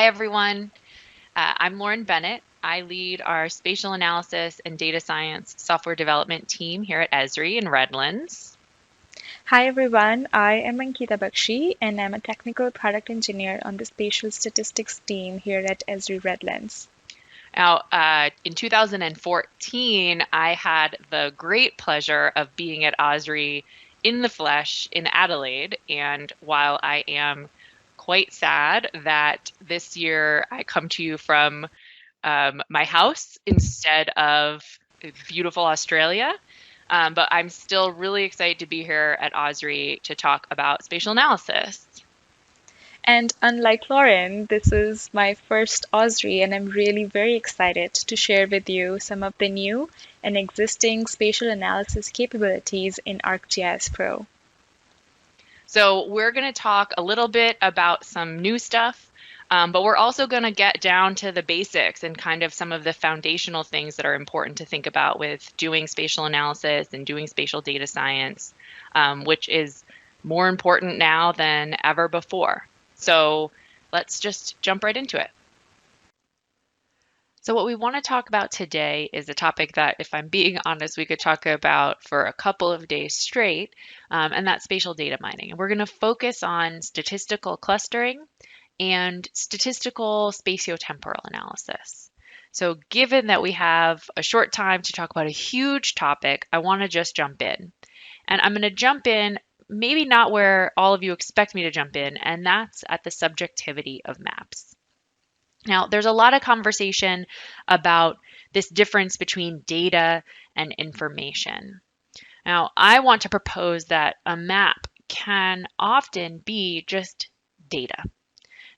Hi, everyone. I'm Lauren Bennett. I lead our spatial analysis and data science software development team here at Esri in Redlands. Hi everyone, I am Ankita Bakshi and I'm a technical product engineer on the spatial statistics team here at Esri Redlands. Now, in 2014, I had the great pleasure of being at Osri in the flesh in Adelaide. And while I am quite sad that this year I come to you from my house instead of beautiful Australia, but I'm still really excited to be here at Osri to talk about spatial analysis. And unlike Lauren, this is my first Osri and I'm really very excited to share with you some of the new and existing spatial analysis capabilities in ArcGIS Pro. So we're going to talk a little bit about some new stuff, but we're also going to get down to the basics and kind of some of the foundational things that are important to think about with doing spatial analysis and doing spatial data science, which is more important now than ever before. So let's just jump right into it. So, what we want to talk about today is a topic that, if I'm being honest, we could talk about for a couple of days straight, and that's spatial data mining. And we're going to focus on statistical clustering and statistical spatiotemporal analysis. So, given that we have a short time to talk about a huge topic, I want to just jump in. And I'm going to jump in maybe not where all of you expect me to jump in, and that's at the subjectivity of maps. Now, there's a lot of conversation about this difference between data and information. Now, I want to propose that a map can often be just data.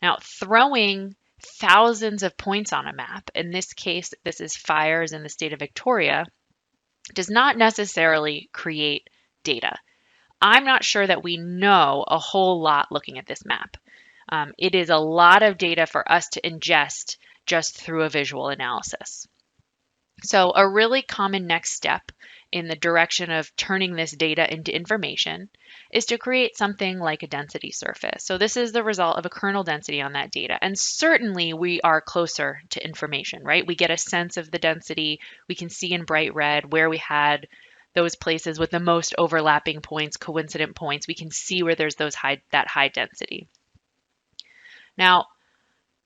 Now, throwing thousands of points on a map, in this case, this is fires in the state of Victoria, does not necessarily create data. I'm not sure that we know a whole lot looking at this map. It is a lot of data for us to ingest just through a visual analysis. So a really common next step in the direction of turning this data into information is to create something like a density surface. So this is the result of a kernel density on that data. And certainly we are closer to information, right? We get a sense of the density. We can see in bright red where we had those places with the most overlapping points, coincident points. We can see where there's that high density. Now,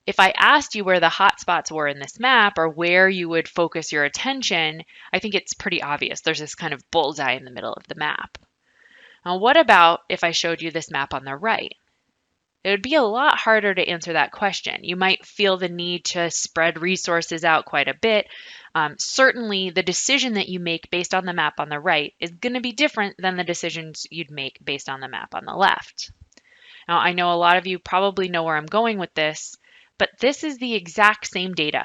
if I asked you where the hotspots were in this map or where you would focus your attention, I think it's pretty obvious. There's this kind of bullseye in the middle of the map. Now, what about if I showed you this map on the right? It would be a lot harder to answer that question. You might feel the need to spread resources out quite a bit. Certainly, the decision that you make based on the map on the right is going to be different than the decisions you'd make based on the map on the left. Now, I know a lot of you probably know where I'm going with this, but this is the exact same data.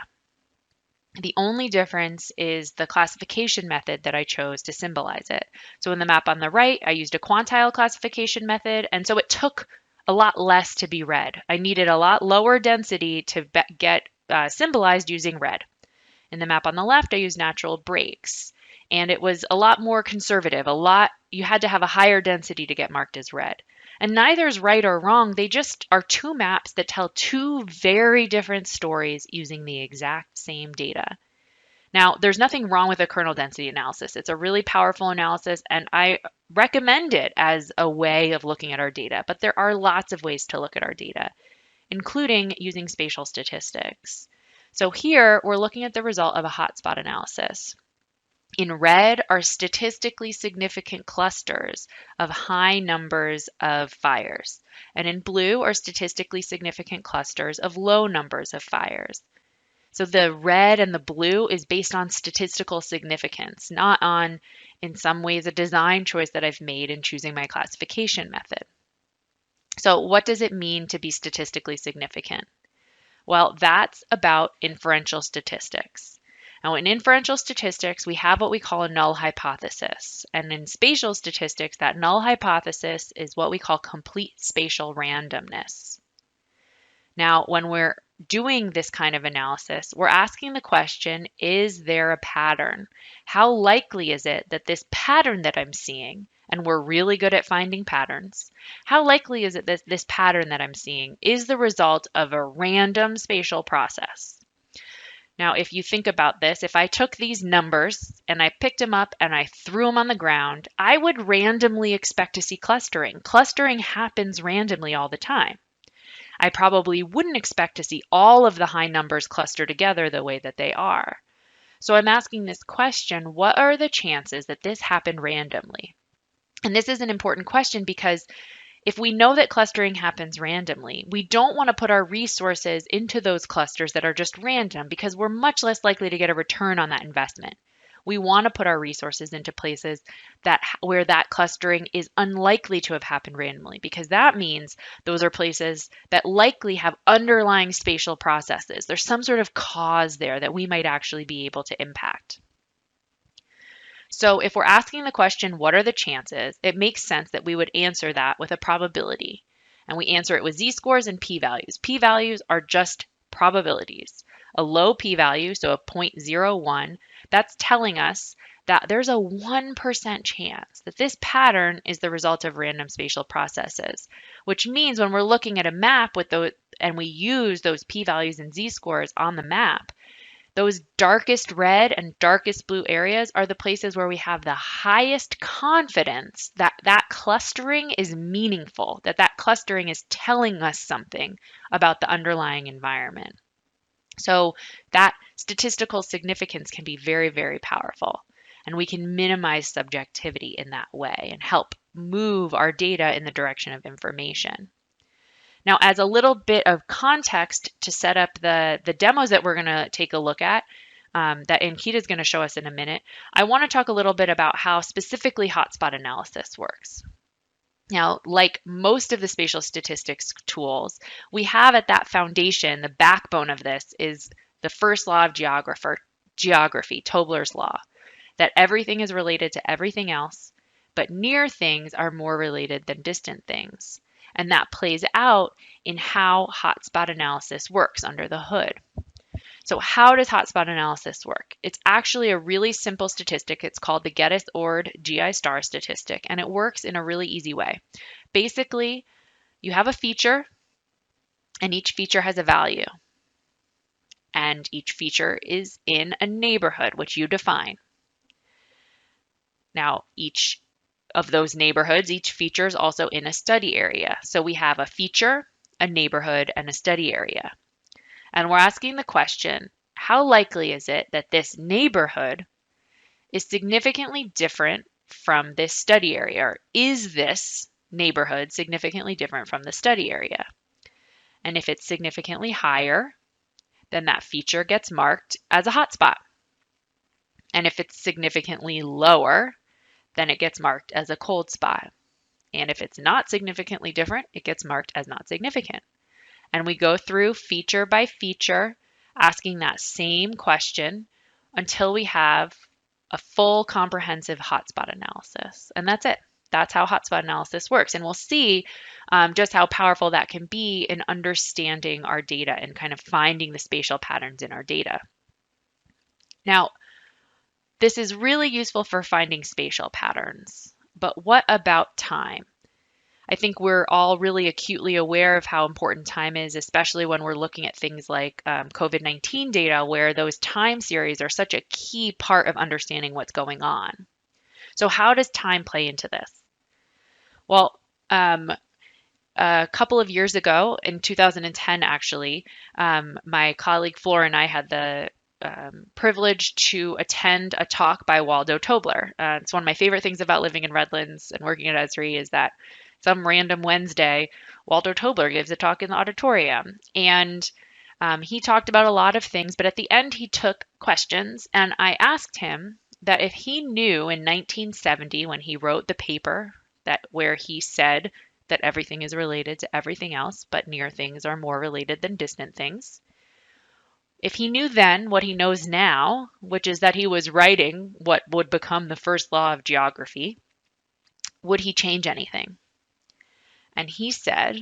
The only difference is the classification method that I chose to symbolize it. So in the map on the right, I used a quantile classification method, and so it took a lot less to be read. I needed a lot lower density to get symbolized using red. In the map on the left, I used natural breaks, and it was a lot more conservative. You had to have a higher density to get marked as red. And neither is right or wrong. They just are two maps that tell two very different stories using the exact same data. Now, there's nothing wrong with a kernel density analysis. It's a really powerful analysis, and I recommend it as a way of looking at our data. But there are lots of ways to look at our data, including using spatial statistics. So here, we're looking at the result of a hotspot analysis. In red are statistically significant clusters of high numbers of fires, and in blue are statistically significant clusters of low numbers of fires. So the red and the blue is based on statistical significance, not on, in some ways, a design choice that I've made in choosing my classification method. So what does it mean to be statistically significant? Well, that's about inferential statistics. Now, in inferential statistics, we have what we call a null hypothesis. And in spatial statistics, that null hypothesis is what we call complete spatial randomness. Now, when we're doing this kind of analysis, we're asking the question, is there a pattern? How likely is it that this pattern that I'm seeing and we're really good at finding patterns, how likely is it that this pattern that I'm seeing is the result of a random spatial process? Now, if you think about this, if I took these numbers and I picked them up and I threw them on the ground, I would randomly expect to see clustering. Clustering happens randomly all the time. I probably wouldn't expect to see all of the high numbers cluster together the way that they are. So I'm asking this question, what are the chances that this happened randomly? And this is an important question because if we know that clustering happens randomly, we don't want to put our resources into those clusters that are just random because we're much less likely to get a return on that investment. We want to put our resources into places that where that clustering is unlikely to have happened randomly because that means those are places that likely have underlying spatial processes. There's some sort of cause there that we might actually be able to impact. So if we're asking the question, what are the chances? It makes sense that we would answer that with a probability. And we answer it with z-scores and p-values. P-values are just probabilities. A low p-value, so a 0.01, that's telling us that there's a 1% chance that this pattern is the result of random spatial processes, which means when we're looking at a map with those and we use those p-values and z-scores on the map, those darkest red and darkest blue areas are the places where we have the highest confidence that that clustering is meaningful, that that clustering is telling us something about the underlying environment. So that statistical significance can be very, very powerful. And we can minimize subjectivity in that way and help move our data in the direction of information. Now, as a little bit of context to set up the demos that we're going to take a look at, that Ankita is going to show us in a minute, I want to talk a little bit about how specifically hotspot analysis works. Now, like most of the spatial statistics tools, we have at that foundation, the backbone of this is the first law of geography, Tobler's law, that everything is related to everything else, but near things are more related than distant things. And that plays out in how hotspot analysis works under the hood. So how does hotspot analysis work? It's actually a really simple statistic. It's called the Geddes-Ord GI star statistic, and it works in a really easy way. Basically, you have a feature, and each feature has a value. And each feature is in a neighborhood, which you define. Now, each of those neighborhoods, each feature is also in a study area. So we have a feature, a neighborhood, and a study area. And we're asking the question, how likely is it that this neighborhood is significantly different from this study area? Or is this neighborhood significantly different from the study area? And if it's significantly higher, then that feature gets marked as a hotspot. And if it's significantly lower, then it gets marked as a cold spot. And if it's not significantly different, it gets marked as not significant. And we go through feature by feature, asking that same question until we have a full comprehensive hotspot analysis. And that's it. That's how hotspot analysis works. And we'll see just how powerful that can be in understanding our data and kind of finding the spatial patterns in our data. Now, this is really useful for finding spatial patterns, but what about time? I think we're all really acutely aware of how important time is, especially when we're looking at things like COVID-19 data, where those time series are such a key part of understanding what's going on. So how does time play into this? Well, a couple of years ago, in 2010 actually, my colleague Flora and I had the privilege to attend a talk by Waldo Tobler. It's one of my favorite things about living in Redlands and working at Esri is that some random Wednesday, Waldo Tobler gives a talk in the auditorium. And he talked about a lot of things, but at the end he took questions, and I asked him that if he knew in 1970 when he wrote the paper where he said that everything is related to everything else, but near things are more related than distant things. If he knew then what he knows now, which is that he was writing what would become the first law of geography, would he change anything? And he said,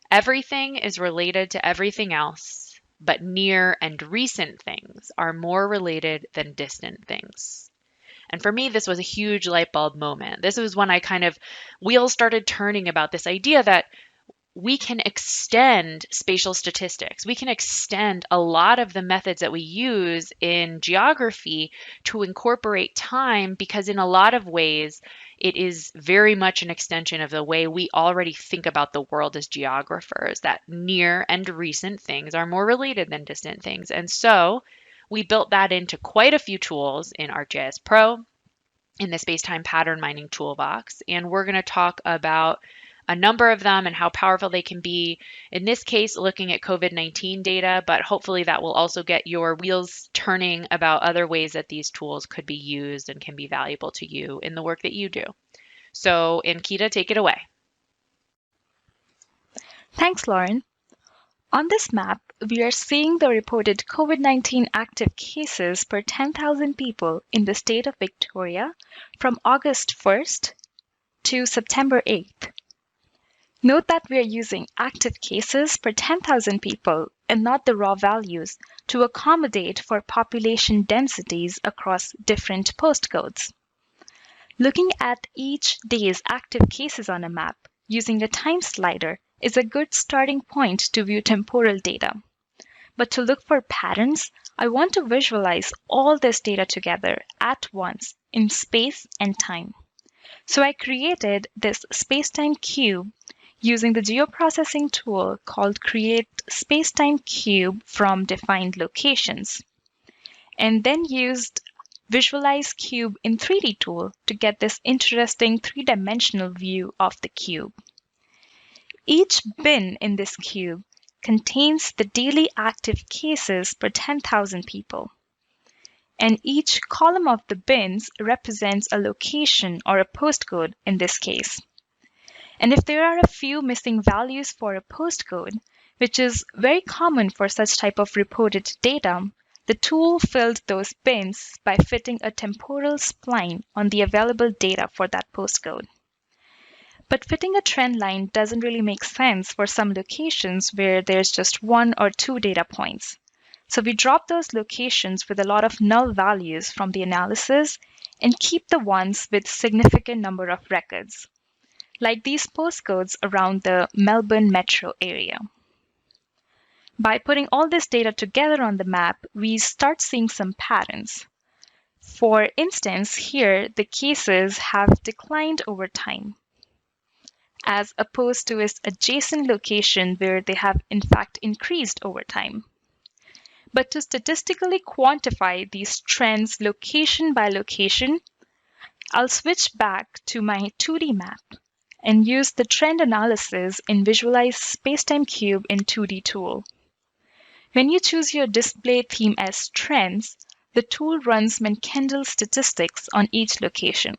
everything is related to everything else, but near and recent things are more related than distant things. And for me, this was a huge light bulb moment. This was when wheels started turning about this idea that we can extend spatial statistics. We can extend a lot of the methods that we use in geography to incorporate time because, in a lot of ways, it is very much an extension of the way we already think about the world as geographers, that near and recent things are more related than distant things. And so we built that into quite a few tools in ArcGIS Pro, in the space-time pattern mining toolbox. And we're going to talk about a number of them and how powerful they can be. In this case, looking at COVID-19 data, but hopefully that will also get your wheels turning about other ways that these tools could be used and can be valuable to you in the work that you do. So, Ankita, take it away. Thanks, Lauren. On this map, we are seeing the reported COVID-19 active cases per 10,000 people in the state of Victoria from August 1st to September 8th. Note that we are using active cases per 10,000 people and not the raw values to accommodate for population densities across different postcodes. Looking at each day's active cases on a map using a time slider is a good starting point to view temporal data. But to look for patterns, I want to visualize all this data together at once in space and time. So I created this spacetime cube using the geoprocessing tool called Create Spacetime Cube from Defined Locations, and then used Visualize Cube in 3D tool to get this interesting three-dimensional view of the cube. Each bin in this cube contains the daily active cases per 10,000 people, and each column of the bins represents a location or a postcode in this case. And if there are a few missing values for a postcode, which is very common for such type of reported data, the tool filled those bins by fitting a temporal spline on the available data for that postcode. But fitting a trend line doesn't really make sense for some locations where there's just one or two data points. So we drop those locations with a lot of null values from the analysis and keep the ones with significant number of records, like these postcodes around the Melbourne metro area. By putting all this data together on the map, we start seeing some patterns. For instance, here the cases have declined over time, as opposed to its adjacent location where they have in fact increased over time. But to statistically quantify these trends location by location, I'll switch back to my 2D map and use the trend analysis in Visualize Spacetime Cube in 2D tool. When you choose your display theme as trends, the tool runs Mankendal statistics on each location.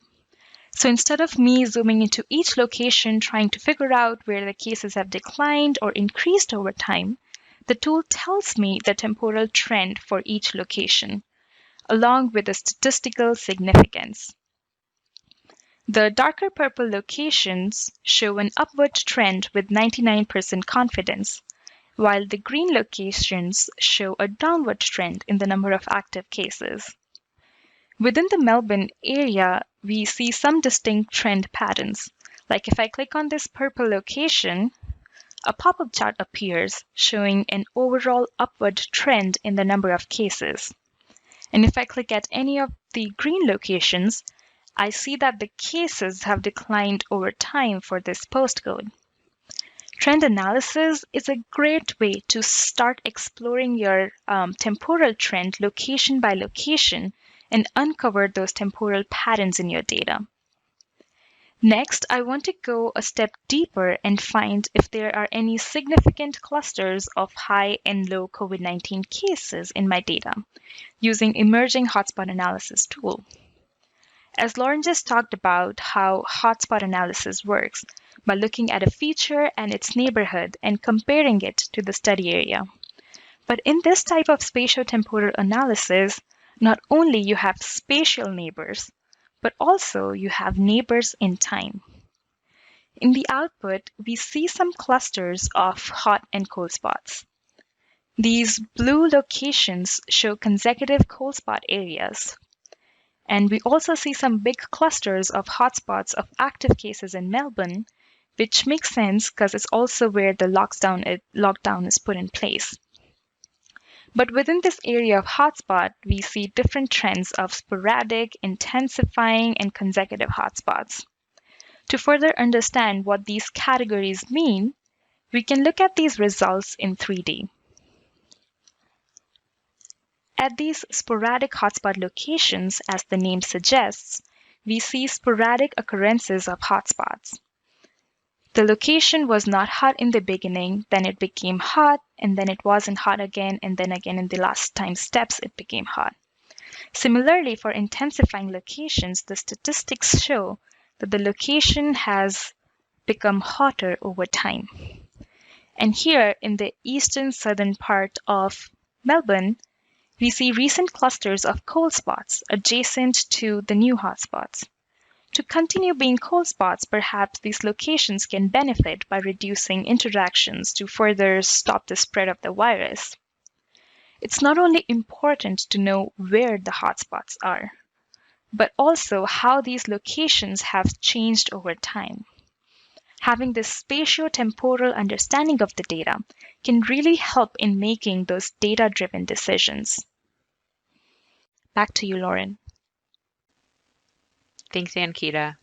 So instead of me zooming into each location trying to figure out where the cases have declined or increased over time, the tool tells me the temporal trend for each location, along with the statistical significance. The darker purple locations show an upward trend with 99% confidence, while the green locations show a downward trend in the number of active cases. Within the Melbourne area, we see some distinct trend patterns. Like if I click on this purple location, a pop-up chart appears showing an overall upward trend in the number of cases. And if I click at any of the green locations, I see that the cases have declined over time for this postcode. Trend analysis is a great way to start exploring your temporal trend location by location and uncover those temporal patterns in your data. Next, I want to go a step deeper and find if there are any significant clusters of high and low COVID-19 cases in my data using emerging hotspot analysis tool. As Lauren just talked about how hotspot analysis works by looking at a feature and its neighborhood and comparing it to the study area. But in this type of spatiotemporal analysis, not only you have spatial neighbors, but also you have neighbors in time. In the output, we see some clusters of hot and cold spots. These blue locations show consecutive cold spot areas, And we also see some big clusters of hotspots of active cases in Melbourne, which makes sense because it's also where the lockdown is put in place. But within this area of hotspot, we see different trends of sporadic, intensifying, and consecutive hotspots. To further understand what these categories mean, we can look at these results in 3D. At these sporadic hotspot locations, as the name suggests, we see sporadic occurrences of hotspots. The location was not hot in the beginning, then it became hot, and then it wasn't hot again, and then again in the last time steps it became hot. Similarly, for intensifying locations, the statistics show that the location has become hotter over time. And here in the eastern southern part of Melbourne, we see recent clusters of cold spots adjacent to the new hotspots. To continue being cold spots, perhaps these locations can benefit by reducing interactions to further stop the spread of the virus. It's not only important to know where the hotspots are, but also how these locations have changed over time. Having this spatio-temporal understanding of the data can really help in making those data-driven decisions. Back to you, Lauren. Thanks, Ankita.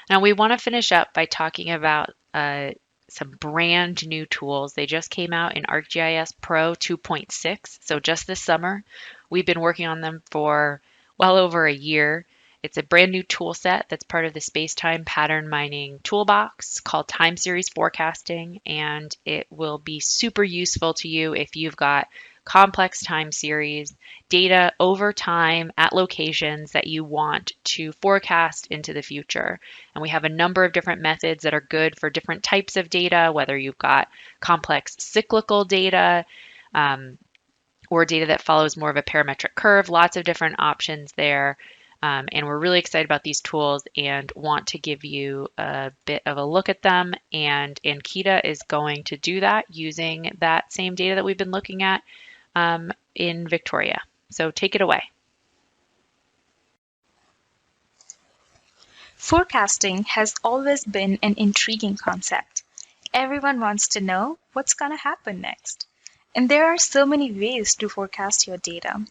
Now we want to finish up by talking about some brand new tools. They just came out in ArcGIS Pro 2.6. So just this summer, we've been working on them for well over a year. It's a brand new tool set that's part of the space-time pattern mining toolbox called time series forecasting, and it will be super useful to you if you've got complex time series data over time at locations that you want to forecast into the future. And we have a number of different methods that are good for different types of data, whether you've got complex cyclical data, or data that follows more of a parametric curve, lots of different options there. And we're really excited about these tools and want to give you a bit of a look at them. And Ankita is going to do that using that same data that we've been looking at in Victoria. So take it away. Forecasting has always been an intriguing concept. Everyone wants to know what's going to happen next. And there are so many ways to forecast your data.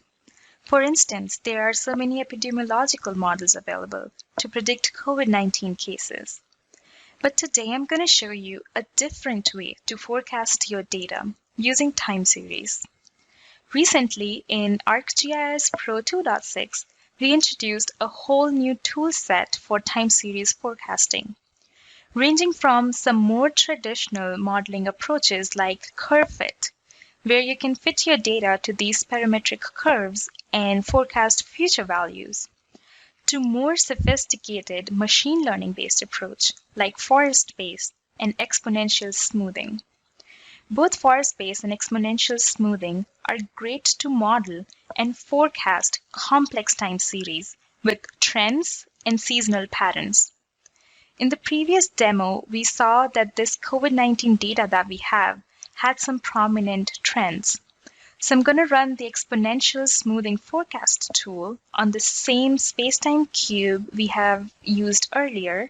For instance, there are so many epidemiological models available to predict COVID-19 cases. But today I'm going to show you a different way to forecast your data using time series. Recently, in ArcGIS Pro 2.6, we introduced a whole new tool set for time series forecasting, ranging from some more traditional modeling approaches like curve fit, where you can fit your data to these parametric curves and forecast future values, to more sophisticated machine learning-based approach like forest-based and exponential smoothing. Both forest-based and exponential smoothing are great to model and forecast complex time series with trends and seasonal patterns. In the previous demo, we saw that this COVID-19 data that we have had some prominent trends. So I'm going to run the exponential smoothing forecast tool on the same spacetime cube we have used earlier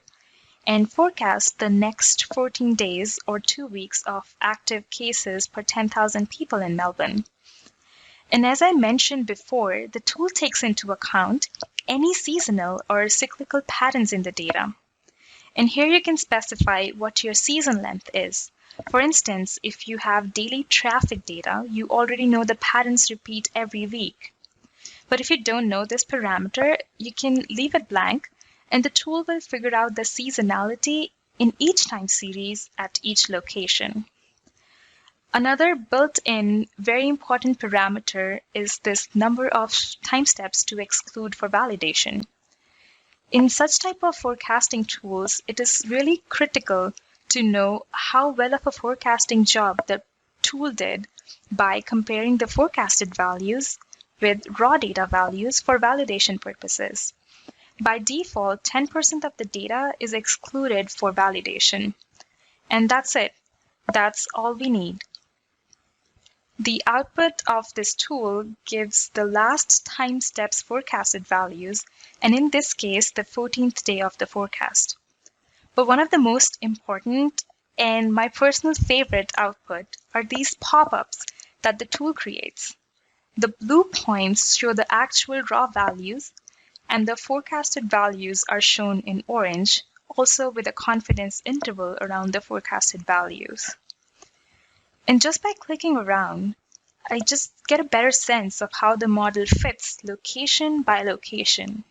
and forecast the next 14 days or 2 weeks of active cases per 10,000 people in Melbourne. And as I mentioned before, the tool takes into account any seasonal or cyclical patterns in the data. And here you can specify what your season length is. For instance, if you have daily traffic data, you already know the patterns repeat every week. But if you don't know this parameter, you can leave it blank, and the tool will figure out the seasonality in each time series at each location. Another built-in very important parameter is this number of time steps to exclude for validation. In such type of forecasting tools, it is really critical to know how well of a forecasting job the tool did by comparing the forecasted values with raw data values for validation purposes. By default, 10% of the data is excluded for validation. And that's it. That's all we need. The output of this tool gives the last time steps forecasted values, and in this case, the 14th day of the forecast. But one of the most important and my personal favorite output are these pop-ups that the tool creates. The blue points show the actual raw values, and the forecasted values are shown in orange, also with a confidence interval around the forecasted values. And just by clicking around, I just get a better sense of how the model fits location by location.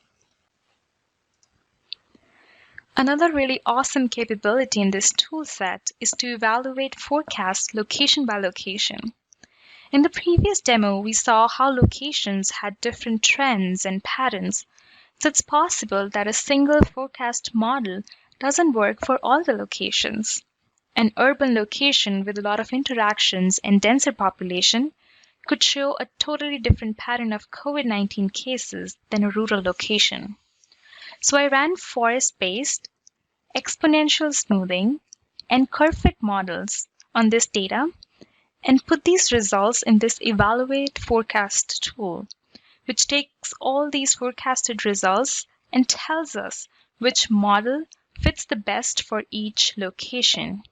Another really awesome capability in this toolset is to evaluate forecasts location by location. In the previous demo, we saw how locations had different trends and patterns, so it's possible that a single forecast model doesn't work for all the locations. An urban location with a lot of interactions and denser population could show a totally different pattern of COVID-19 cases than a rural location. So I ran forest-based, exponential smoothing, and curve fit models on this data and put these results in this evaluate forecast tool, which takes all these forecasted results and tells us which model fits the best for each location.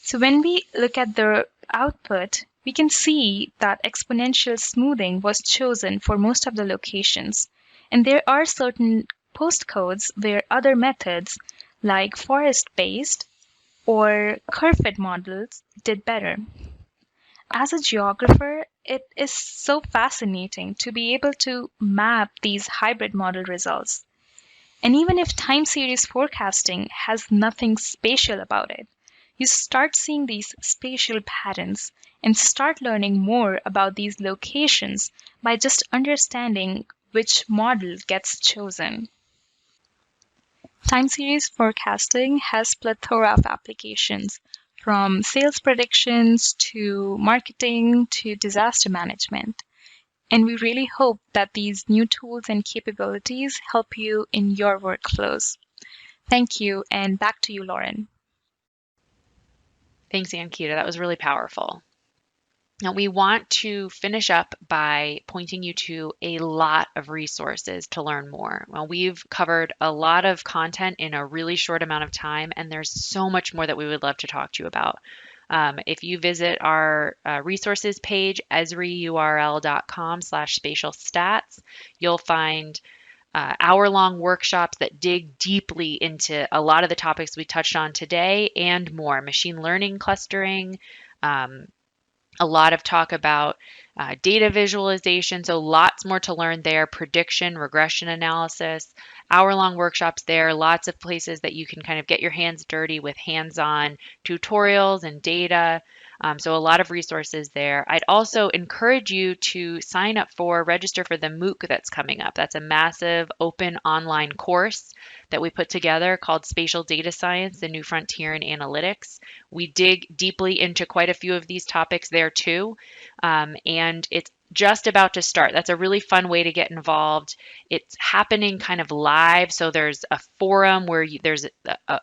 So when we look at the output, we can see that exponential smoothing was chosen for most of the locations. And there are certain postcodes where other methods like forest-based or curve fit models did better. As a geographer, it is so fascinating to be able to map these hybrid model results. And even if time series forecasting has nothing spatial about it, you start seeing these spatial patterns and start learning more about these locations by just understanding which model gets chosen. Time series forecasting has plethora of applications, from sales predictions to marketing to disaster management. And we really hope that these new tools and capabilities help you in your workflows. Thank you, and back to you, Lauren. Thanks, Ankita. That was really powerful. Now, we want to finish up by pointing you to a lot of resources to learn more. Well, we've covered a lot of content in a really short amount of time, and there's so much more that we would love to talk to you about. If you visit our resources page, esriurl.com/spatial stats, you'll find hour-long workshops that dig deeply into a lot of the topics we touched on today and more. Machine learning clustering, a lot of talk about data visualization, so lots more to learn there, prediction, regression analysis, hour-long workshops there, lots of places that you can kind of get your hands dirty with hands-on tutorials and data. So a lot of resources there. I'd also encourage you to register for the MOOC that's coming up. That's a massive open online course that we put together called Spatial Data Science, the New Frontier in Analytics. We dig deeply into quite a few of these topics there too. And it's just about to start. That's a really fun way to get involved. It's happening kind of live, so there's a forum where there's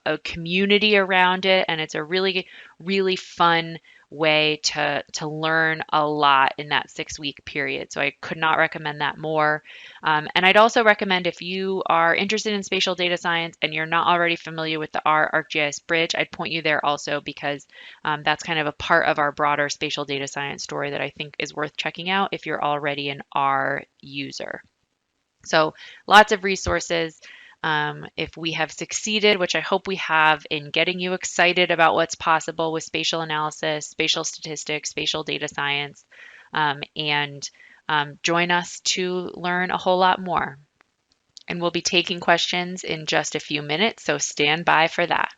a community around it, and it's a really, really fun way to learn a lot in that 6-week period. So I could not recommend that more. And I'd also recommend, if you are interested in spatial data science and you're not already familiar with the R ArcGIS Bridge, I'd point you there also, because that's kind of a part of our broader spatial data science story that I think is worth checking out if you're already an R user. So lots of resources. If we have succeeded, which I hope we have, in getting you excited about what's possible with spatial analysis, spatial statistics, spatial data science, and join us to learn a whole lot more. And we'll be taking questions in just a few minutes, so stand by for that.